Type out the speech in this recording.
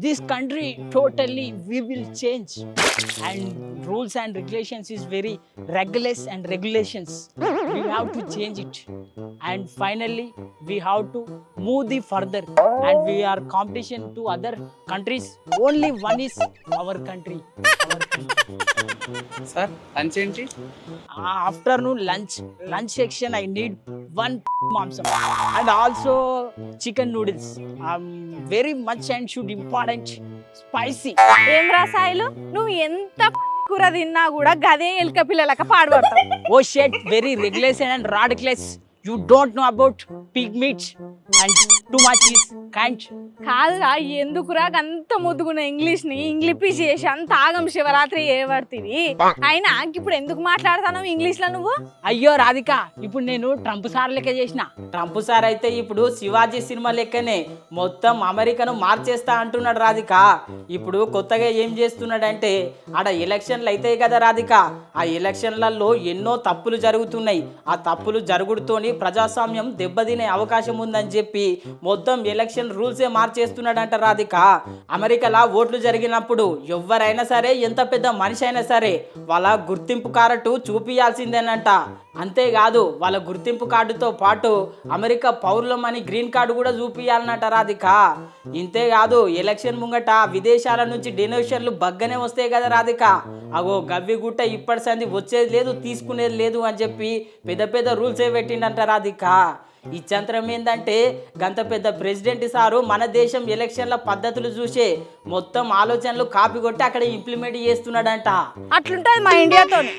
this country totally we will change, and rules and regulations is very regulous and regulations we have to change it, and finally we have to move the further, and we are competition to other countries. Only one is our country. Sir lunch ఏంటి? Afternoon lunch section I need one mamsam and also chicken noodles, very much and should important spicy. ఏం రాసాయిలు నువ్వు ఎంత కూర తిన్నా కూడా గదే ఎలుక పిల్లలక పాడుపడతావు. Oh shit, very regulation and ridiculous. You don't know about pig meat and too much is can't. కాదురా ఎందుకురా అంత ముద్దుగున్న ఇంగ్లీష్ ని ఇంగ్లీష్ చేసి అంత ఆగం శివరాత్రి ఏవడుతుంది. అయినా ఇప్పుడు ఎందుకు మాట్లాడతావు ఇంగ్లీష్ లో నువ్వు? అయ్యో రాధిక, ఇప్పుడు నేను ట్రంప్ సార్ లెక్క చేసిన. ట్రంప్ సార్ అయితే ఇప్పుడు శివాజీ సినిమా లెక్కనే మొత్తం అమెరికాను మార్చేస్తా అంటున్నాడు రాధిక. ఇప్పుడు కొత్తగా ఏం చేస్తున్నాడంటే ఆడ ఎలక్షన్లు అవుతాయి కదా రాధిక, ఆ ఎలక్షన్లలో ఎన్నో తప్పులు జరుగుతున్నాయి. ఆ తప్పులు జరుగుడుతోని ప్రజాస్వామ్యం దెబ్బతినే అవకాశం ఉందని చెప్పి మొత్తం ఎలక్షన్ రూల్సే మార్చేస్తున్నాడంట రాధిక. అమెరికాలో ఓట్లు జరిగినప్పుడు ఎవరైనా సరే, ఎంత పెద్ద మనిషి అయినా సరే వాళ్ళ గుర్తింపు కార్డు చూపియాల్సిందేనంట. అంతేకాదు వాళ్ళ గుర్తింపు కార్డుతో పాటు అమెరికా పౌరులమని గ్రీన్ కార్డు కూడా చూపియాలన్నట రాధిక. ఇంతేకాదు ఎలక్షన్ ముంగట విదేశాల నుంచి డొనేషన్లు బగ్గనే వస్తాయి కదా రాధిక, అగో గవ్వి గుట్ట ఇప్పటి సంది వచ్చేది లేదు తీసుకునేది లేదు అని చెప్పి పెద్ద పెద్ద రూల్సే పెట్టిండంట రాధిక. ఈ చంత్రం ఏంటంటే గంత పెద్ద ప్రెసిడెంట్ సారు మన దేశం ఎలక్షన్ల పద్ధతులు చూసే మొత్తం ఆలోచనలు కాపీ కొట్టి అక్కడ ఇంప్లిమెంట్ చేస్తున్నాడంట. అట్లుంటది మా ఇండియాతో.